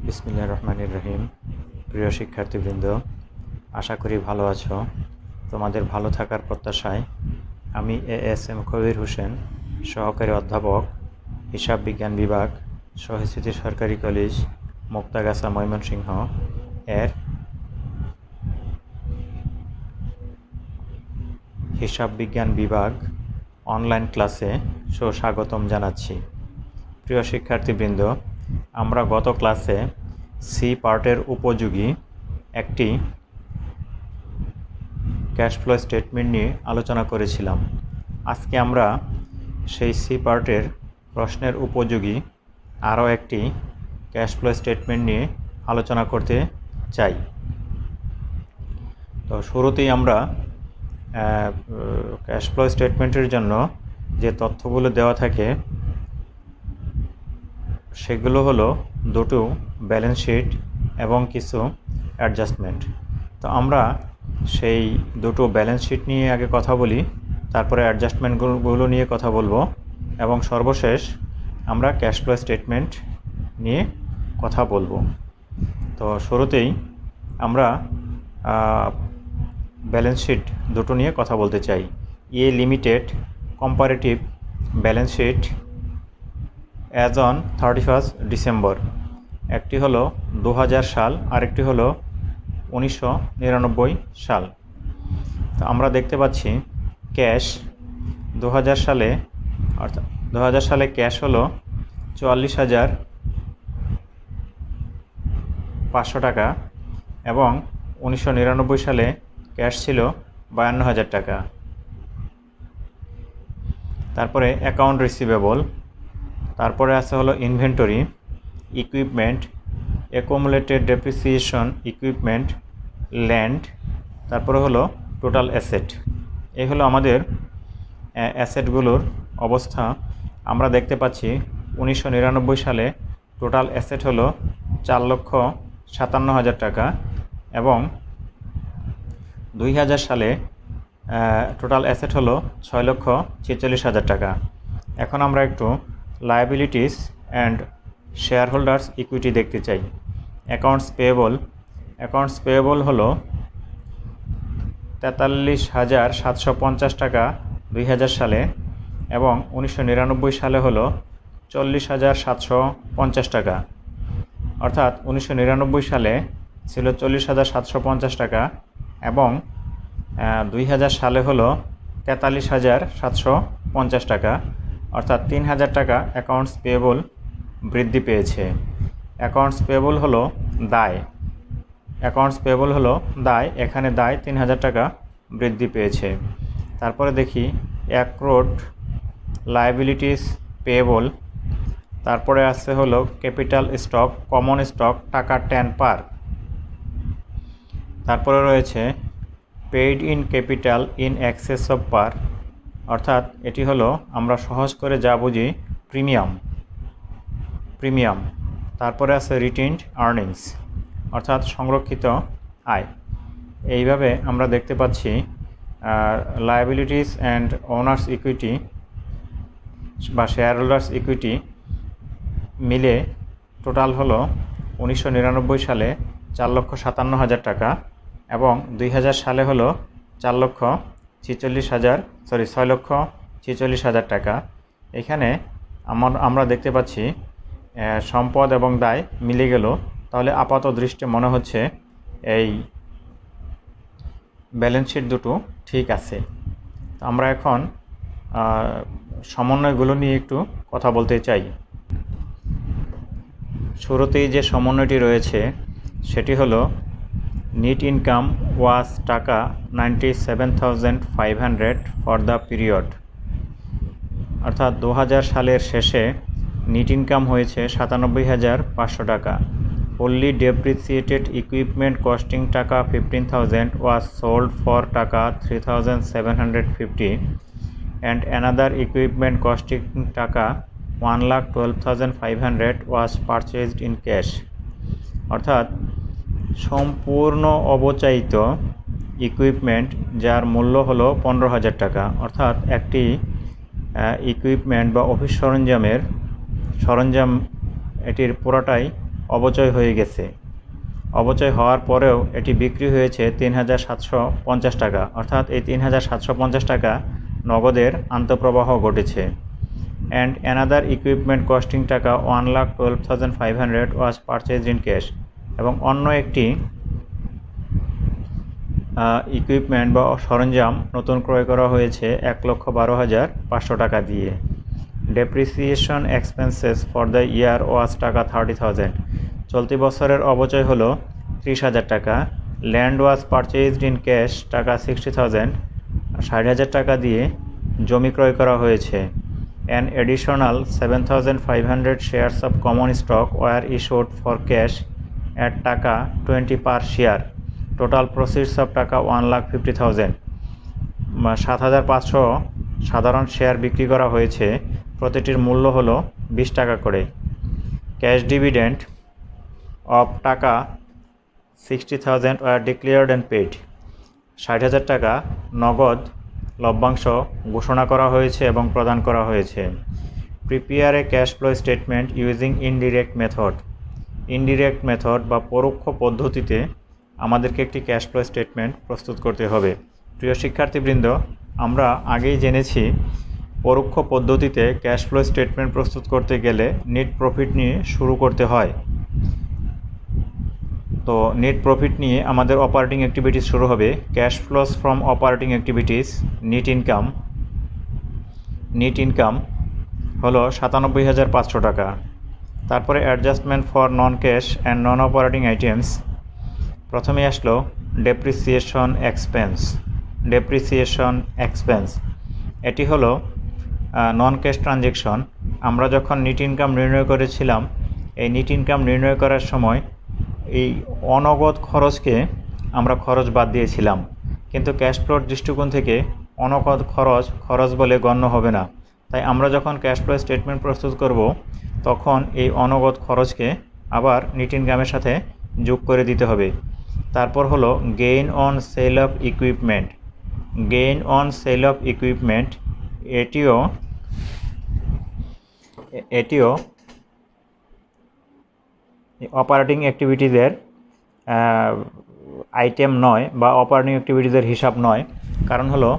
বিসমিল্লাহির রহমানির রহিম। প্রিয় শিক্ষার্থীবৃন্দ, আশা করি ভালো আছো। তোমাদের ভালো থাকার প্রত্যাশায় আমি এএসএম কবির হোসেন, সহকারী অধ্যাপক, হিসাব বিজ্ঞান বিভাগ, শহীদ সরকারি কলেজ, মুক্তাগাছা, ময়মনসিংহ এর হিসাব বিজ্ঞান বিভাগ অনলাইন ক্লাসে সুস্বাগতম জানাচ্ছি। প্রিয় শিক্ষার্থীবৃন্দ, আমরা গত ক্লাসে সি পার্টের উপযোগী একটি ক্যাশ ফ্লো স্টেটমেন্ট নিয়ে আলোচনা করেছিলাম। আজকে আমরা সেই সি পার্টের প্রশ্নের উপযোগী আরও একটি ক্যাশ ফ্লো স্টেটমেন্ট নিয়ে আলোচনা করতে চাই। তো শুরুতেই আমরা ক্যাশ ফ্লো স্টেটমেন্টের জন্য যে তথ্যগুলো দেওয়া থাকে সেগুলো হলো দুটো ব্যালেন্স শিট এবং কিছু অ্যাডজাস্টমেন্ট। তো আমরা সেই দুটো ব্যালেন্স শিট নিয়ে আগে কথা বলি, তারপরে অ্যাডজাস্টমেন্টগুলো নিয়ে কথা বলবো এবং সর্বশেষ আমরা ক্যাশ ফ্লো স্টেটমেন্ট নিয়ে কথা বলবো। তো শুরুতেই আমরা ব্যালেন্স শিট দুটো নিয়ে কথা বলতে চাই। A limited comparative balance sheet as on 31 December. একটি হলো 2000 সাল, আরেকটি হলো 1999 সাল। তো আমরা দেখতে পাচ্ছি ক্যাশ 2000 সালে, অর্থাৎ 2000 সালে ক্যাশ হলো 44,500 টাকা এবং 1999 সালে ক্যাশ ছিল 52,000 টাকা। তারপরে অ্যাকাউন্ট রিসিভেবল, তারপরে আছে হলো inventory, equipment, accumulated depreciation equipment, land, তারপরে হলো টোটাল অ্যাসেট। এই হলো আমাদের অ্যাসেটগুলোর অবস্থা। আমরা দেখতে পাচ্ছি 1999 সালে টোটাল অ্যাসেট হলো 4,57,000 টাকা এবং 2000 সালে টোটাল অ্যাসেট হলো 6,46,000 টাকা। এখন আমরা একটু liabilities and share holders equity দেখতে চাই। অ্যাকাউন্টস পেয়েবল হলো 43,750 টাকা 2000 সালে এবং 1999 সালে হলো 40,750 টাকা। অর্থাৎ 1999 সালে ছিল 40,750 টাকা এবং 2000 সালে হলো 43,750 টাকা, অর্থাৎ 3,000 টাকা অ্যাকাউন্টস পেয়েবল বৃদ্ধি পেয়েছে। অ্যাকাউন্টস পেয়েবল হলো দায়, এখানে দায় 3,000 টাকা বৃদ্ধি পেয়েছে। তারপরে দেখি অ্যাক্রোড লায়াবিলিটিস পেয়েবল, তারপরে আছে হলো ক্যাপিটাল স্টক, কমন স্টক টাকা 10 পার। তারপরে রয়েছে paid in capital in excess of par, অর্থাৎ এটি হলো আমরা সহজ করে যা বুঝি প্রিমিয়াম। তারপরে আছে রিটেইনড আর্নিংস, অর্থাৎ সংরক্ষিত আয়। এইভাবে আমরা দেখতে পাচ্ছি লায়াবিলিটিস অ্যান্ড ওনার্স ইকুইটি বা শেয়ার হোল্ডার্স ইকুইটি মিলে টোটাল হলো 1999 সালে 4,57,000 টাকা এবং 2000 সালে হলো 6,46,000 টাকা। এখানে আমরা দেখতে পাচ্ছি সম্পদ এবং দায় মিলে গেল। তাহলে আপাত দৃষ্টি মনে হচ্ছে এই ব্যালেন্স শিট দুটো ঠিক আছে। আমরা এখন সমন্বয়গুলো নিয়ে একটু কথা বলতে চাই। শুরুতেই যে সমন্বয়টি রয়েছে সেটি হলো নেট ইনকাম ওয়াজ টাকা 97,500 ফর দ্য পিরিয়ড, অর্থাৎ 2000 সালের শেষে নেট ইনকাম হয়েছে 97,500 টাকা। ফুললি ডেপ্রিসিয়েটেড ইকুইপমেন্ট কস্টিং টাকা 15,000 ওয়াজ সোল্ড ফর টাকা 3,750 অ্যান্ড অ্যানাদার ইকুইপমেন্ট কস্টিং টাকা 1,12,500 ওয়াজ পারচেজড ইন ক্যাশ। অর্থাৎ সম্পূর্ণ অবচায়িত ইকুইপমেন্ট যার মূল্য হলো 15,000 টাকা, অর্থাৎ একটি ইকুইপমেন্ট বা অফিস সরঞ্জাম এটির পুরোটাই অবচয় হয়ে গেছে। অবচয় হওয়ার পরেও এটি বিক্রি হয়েছে ৩,৭৫০ টাকা, অর্থাৎ এই ৩,৭৫০ টাকা নগদের আন্তঃপ্রবাহ ঘটেছে। অ্যান্ড অ্যানাদার ইকুইপমেন্ট কস্টিং টাকা 1,12,500 ওয়াজ পারচেজড ইন ক্যাশ, এবং অন্য একটি ইকুইপমেন্ট বা সরঞ্জাম নতুন ক্রয় করা হয়েছে 1,12,500 টাকা দিয়ে। Depreciation expenses for the year was টাকা 30,000, চলতি বছরের অবচয় হলো 30,000 টাকা। Land was purchased in cash টাকা 60,000, 60,000 টাকা দিয়ে জমি ক্রয় করা হয়েছে। An additional 7,500 shares of common stock were issued for cash at টাকা 20 per share, total proceeds of টাকা 1,50,000, 7,500 সাধারণ শেয়ার বিক্রি করা হয়েছে, প্রতিটির মূল্য হলো 20 টাকা করে। ক্যাশ ডিভিডেন্ড অফ টাকা 60,000 ওয়ার ডিক্লেয়ার্ড অ্যান্ড পেড, 60,000 টাকা নগদ লভ্যাংশ ঘোষণা করা হয়েছে এবং প্রদান করা হয়েছে। Prepare a cash flow statement using indirect method, indirect method বা পরোক্ষ পদ্ধতিতে আমাদেরকে একটি ক্যাশ ফ্লো স্টেটমেন্ট প্রস্তুত করতে হবে। প্রিয় শিক্ষার্থীবৃন্দ, আমরা আগেই জেনেছি পরোক্ষ পদ্ধতিতে ক্যাশ ফ্লো স্টেটমেন্ট প্রস্তুত করতে গেলে নেট প্রফিট নিয়ে শুরু করতে হয়। তো নেট প্রফিট নিয়ে আমাদের অপারেটিং অ্যাক্টিভিটিস শুরু হবে। Cash flows from operating activities, net income, net income হলো 97,500 টাকা। তারপরে adjustment for non cash and non operating items, প্রথমে আসলো ডেপ্রিসিয়েশন এক্সপেন্স। ডেপ্রিসিয়েশন এক্সপেন্স এটি হলো নন ক্যাশ ট্রানজ্যাকশন। আমরা যখন নেট ইনকাম নির্ণয় করেছিলাম, এই নেট ইনকাম নির্ণয় করার সময় এই অনগদ খরচকে আমরা খরচ বাদ দিয়েছিলাম, কিন্তু ক্যাশ ফ্লোর দৃষ্টিকোণ থেকে অনগদ খরচ বলে গণ্য হবে না। তাই আমরা যখন ক্যাশ ফ্লো স্টেটমেন্ট প্রস্তুত করব, তখন এই অনগদ খরচকে আবার নেট ইনকামের সাথে যোগ করে দিতে হবে। তারপর হলো gain on sell of equipment. Gain on sell of equipment এটিও অপারেটিং অ্যাক্টিভিটিজের আইটেম নয় বা অপারেটিং অ্যাক্টিভিটিজের হিসাব নয়। কারণ হলো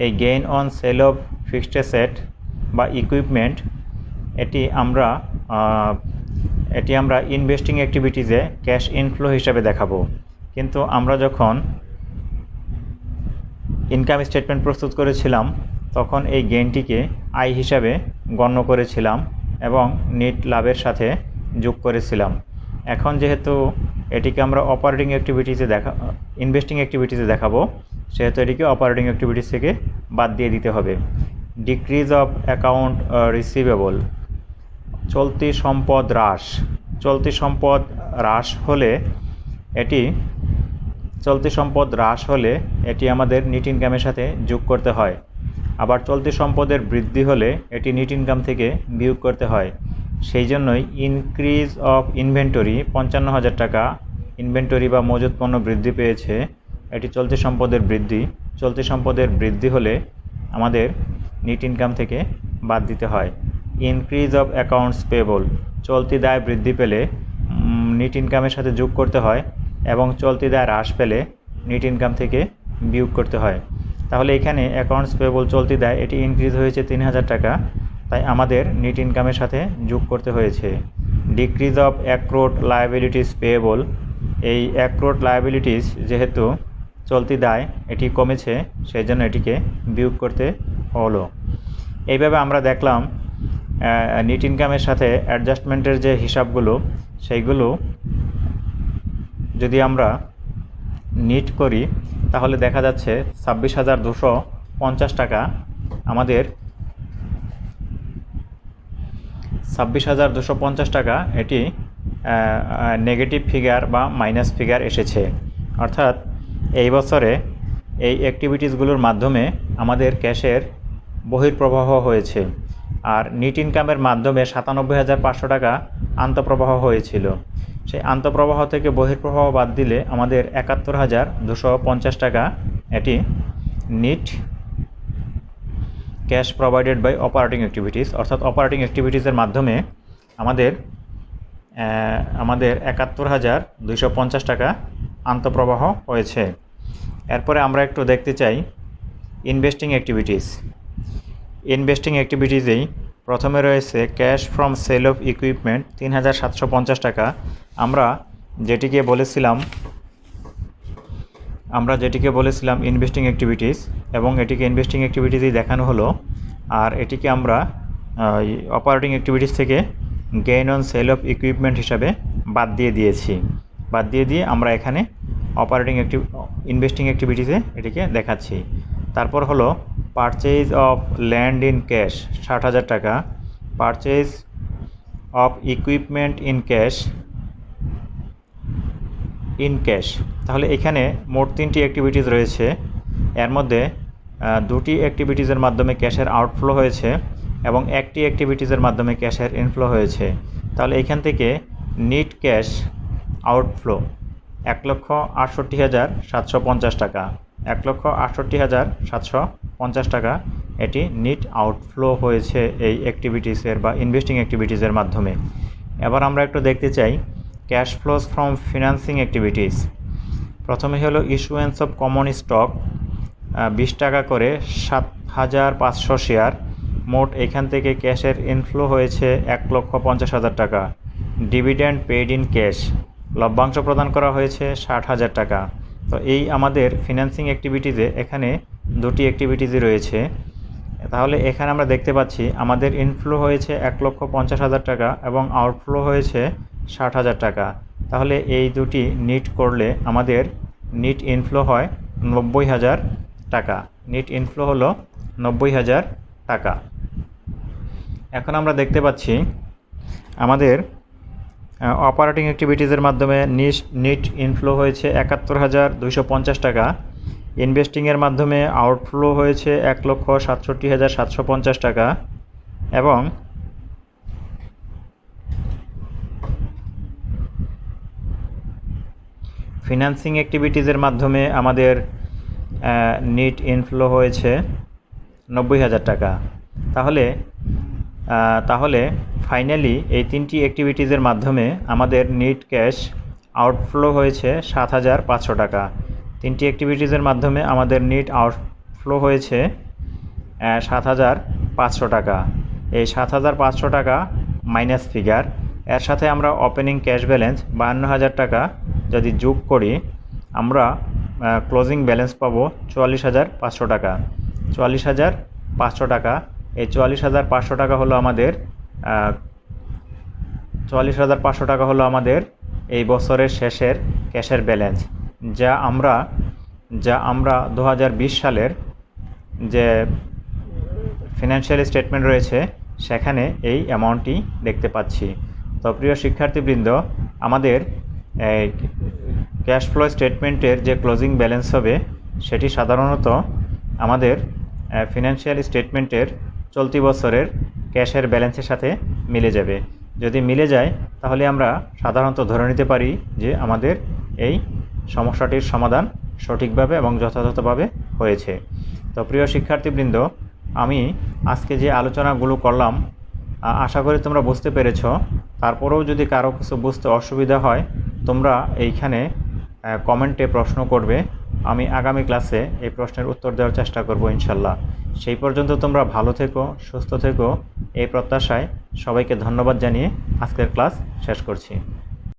এই gain on sell of fixed asset বা ইকুইপমেন্ট এটি আমরা ইনভেস্টিং অ্যাক্টিভিটিজে ক্যাশ ইনফ্লো হিসাবে দেখাবো, কিন্তু আমরা যখন ইনকাম স্টেটমেন্ট প্রস্তুত করেছিলাম তখন এই গেইনটিকে আয় হিসাবে গণ্য করেছিলাম এবং নেট লাভের সাথে যোগ করেছিলাম। এখন যেহেতু এটিকে আমরা অপারেটিং অ্যাক্টিভিটিসে ইনভেস্টিং অ্যাক্টিভিটিসে দেখাবো, সেহেতু এটিকে অপারেটিং অ্যাক্টিভিটিস থেকে বাদ দিয়ে দিতে হবে। ডিক্রিজ অফ অ্যাকাউন্ট রিসিভেবল, চলতি সম্পদ হ্রাস। চলতি সম্পদ হ্রাস হলে এটি আমাদের নেট ইনকামের সাথে যোগ করতে হয়। আবার চলতি সম্পদের বৃদ্ধি হলে এটি নেট ইনকাম থেকে বিয়োগ করতে হয়। সেই জন্যই ইনক্রিজ অফ ইনভেন্টরি 55,000 টাকা ইনভেন্টরি বা মজুত পণ্য বৃদ্ধি পেয়েছে, এটি চলতি সম্পদের বৃদ্ধি। চলতি সম্পদের বৃদ্ধি হলে আমাদের নেট ইনকাম থেকে বাদ দিতে হয়। ইনক্রিজ অফ অ্যাকাউন্টস পেয়েবল, চলতি দায় বৃদ্ধি পেলে নেট ইনকামের সাথে যোগ করতে হয় এবং চলতি দায় হ্রাস পেলে নেট ইনকাম থেকে বিয়োগ করতে হয়। তাহলে এখানে অ্যাকাউন্টস পেয়েবল চলতি দায় এটি ইনক্রিজ হয়েছে 3,000 টাকা, তাই আমাদের নেট ইনকামের সাথে যোগ করতে হয়েছে। Decrease of accrued liabilities payable, এই অ্যাক্রুড লায়াবিলিটিস যেহেতু চলতি দায় এটি কমেছে, সেই জন্য এটিকে বিয়োগ করতে হলো। এইভাবে আমরা দেখলাম নেট ইনকামের সাথে অ্যাডজাস্টমেন্টের যে হিসাবগুলো, সেইগুলো যদি আমরা নিট করি তাহলে দেখা যাচ্ছে 26,250 টাকা আমাদের 26,250 টাকা এটি নেগেটিভ ফিগার বা মাইনাস ফিগার এসেছে। অর্থাৎ এই বছরে এই অ্যাক্টিভিটিসগুলোর মাধ্যমে আমাদের ক্যাশের বহির্প্রবাহ হয়েছে, আর নেট ইনকামের মাধ্যমে 97,500 টাকা আন্তঃপ্রবাহ হয়েছিল। সেই আন্তঃপ্রবাহ থেকে বহির্প্রবাহ বাদ দিলে আমাদের 71,250 টাকা এটি net cash provided by operating activities, অর্থাৎ অপারেটিং অ্যাক্টিভিটিসের মাধ্যমে আমাদের আমাদের ৭১,২৫০ টাকা আন্তঃপ্রবাহ হয়েছে। এরপরে আমরা একটু দেখতে চাই ইনভেস্টিং অ্যাক্টিভিটিস। ইনভেস্টিং অ্যাক্টিভিটিসেই প্রথমে রয়েছে cash from sale of equipment ৩,৭৫০ টাকা। আমরা যেটিকে বলেছিলাম ইনভেস্টিং অ্যাক্টিভিটিস, এবং এটিকে ইনভেস্টিং অ্যাক্টিভিটিসই দেখানো হলো। আর এটিকে আমরা অপারেটিং অ্যাক্টিভিটিস থেকে gain on sell of equipment হিসাবে বাদ দিয়ে আমরা এখানে ইনভেস্টিং অ্যাক্টিভিটিসে এটিকে দেখাচ্ছি। তারপর হলো purchase of land in cash ৬০,০০০ টাকা, purchase of equipment in cash. তাহলে এখানে মোট 3টি অ্যাক্টিভিটিস রয়েছে। এর মধ্যে 2টি অ্যাক্টিভিটিসের মাধ্যমে ক্যাশের আউটফ্লো হয়েছে এবং 1টি অ্যাক্টিভিটিসের মাধ্যমে ক্যাশের ইনফ্লো হয়েছে। তাহলে এখান থেকে নিট ক্যাশ আউটফ্লো ১,৬৮,৭৫০ টাকা, ১,৬৮,৭৫০ টাকা এটি নিট আউটফ্লো হয়েছে এই অ্যাক্টিভিটিসের বা ইনভেস্টিং অ্যাক্টিভিটিসের মাধ্যমে। এবার আমরা একটু দেখতে চাই cash flows from financing activities. প্রথমে হলো ইস্যুয়েন্স অফ কমন স্টক 20 টাকা করে ৭,৫০০ শেয়ার। মোট এখান থেকে ক্যাশের ইনফ্লো হয়েছে ১,৫০,০০০ টাকা। ডিভিডেন্ড পেইড ইন ক্যাশ, লভ্যাংশ প্রদান করা হয়েছে ৬০,০০০ টাকা। তো এই আমাদের ফিনান্সিং অ্যাক্টিভিটিসে এখানে 2টি অ্যাক্টিভিটিসই রয়েছে। তাহলে এখানে আমরা দেখতে পাচ্ছি আমাদের ইনফ্লো হয়েছে ১,৫০,০০০ টাকা এবং আউটফ্লো হয়েছে ৬০,০০০ টাকা। তাহলে এই দুটি নিট করলে আমাদের নিট ইনফ্লো হয় ৯০,০০০ টাকা। নিট ইনফ্লো হলো ৯০,০০০ টাকা। এখন আমরা দেখতে পাচ্ছি আমাদের অপারেটিং অ্যাক্টিভিটিসের মাধ্যমে নিট ইনফ্লো হয়েছে ৭১,২৫০ টাকা। ইনভেস্টিংয়ের মাধ্যমে আউটফ্লো হয়েছে ১,৬৭,৭৫০ টাকা এবং ফিনান্সিং অ্যাক্টিভিটিসের মাধ্যমে আমাদের নিট ইনফ্লো হয়েছে ৯০,০০০ টাকা। তাহলে ফাইনালি এই 3টি অ্যাক্টিভিটিসের মাধ্যমে আমাদের নিট ক্যাশ আউটফ্লো হয়েছে ৭,৫০০ টাকা। 3টি অ্যাক্টিভিটিসের মাধ্যমে আমাদের নিট আউটফ্লো হয়েছে ৭,৫০০ টাকা। এই ৭,৫০০ টাকা মাইনাস ফিগার, এর সাথে আমরা ওপেনিং ক্যাশ ব্যালেন্স ৫২,০০০ টাকা যদি যোগ করি আমরা ক্লোজিং ব্যালেন্স পাবো ৪৪,৫০০ টাকা। ৪৪,৫০০ টাকা, এই ৪৪,৫০০ টাকা হলো আমাদের ৪৪,৫০০ টাকা হলো আমাদের এই বছরের শেষের ক্যাশের ব্যালেন্স, যা আমরা ২০২০ সালের যে ফিনান্সিয়াল স্টেটমেন্ট রয়েছে সেখানে এই অ্যামাউন্টটি দেখতে পাচ্ছি। তো প্রিয় শিক্ষার্থীবৃন্দ, আমাদের ক্যাশ ফ্লো স্টেটমেন্টের যে ক্লোজিং ব্যালেন্স হবে সেটি সাধারণত আমাদের ফিনান্সিয়াল স্টেটমেন্টের চলতি বছরের ক্যাশের ব্যালেন্সের সাথে মিলে যাবে। যদি মিলে যায় তাহলে আমরা সাধারণত ধরে নিতে পারি যে আমাদের এই সমস্যাটির সমাধান সঠিকভাবে এবং যথাযথভাবে হয়েছে। তো প্রিয় শিক্ষার্থীবৃন্দ, আমি আজকে যে আলোচনাগুলো করলাম আশা করি তোমরা বুঝতে পেরেছ। তারপরেও যদি কারো কিছু বুঝতে অসুবিধা হয় তোমরা এইখানে কমেন্টে প্রশ্ন করবে, আমি আগামী ক্লাসে এই প্রশ্নের উত্তর দেওয়ার চেষ্টা করব ইনশাল্লাহ। সেই পর্যন্ত তোমরা ভালো থেকো, সুস্থ থেকো, এই প্রত্যাশায় সবাইকে ধন্যবাদ জানিয়ে আজকের ক্লাস শেষ করছি।